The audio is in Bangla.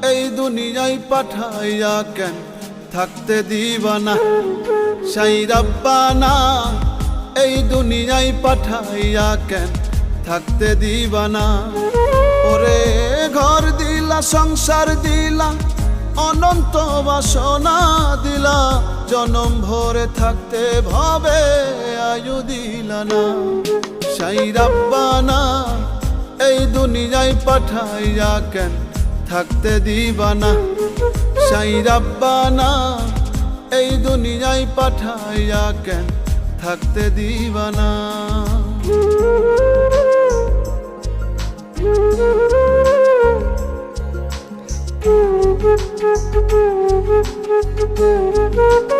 এই দুনিয়ায় পাঠাইয়া কেন থাকতে দিবা না সাই রাব্বানা এই দুনিয়ায় পাঠাইয়া কেন থাকতে দিবা না ওরে ঘর দিলা সংসার দিলা অনন্ত বাসনা দিলা জনম ভরে থাকতে ভাবে আয়ু দিলা না সাই রাব্বানা এই দুনিয়ায় পাঠাইয়া কেন থাকতে দিবা না সাই রাব্বানা এই দুনিয়ায় পাঠাইয়া কেন থাকতে দিবা না Thank you.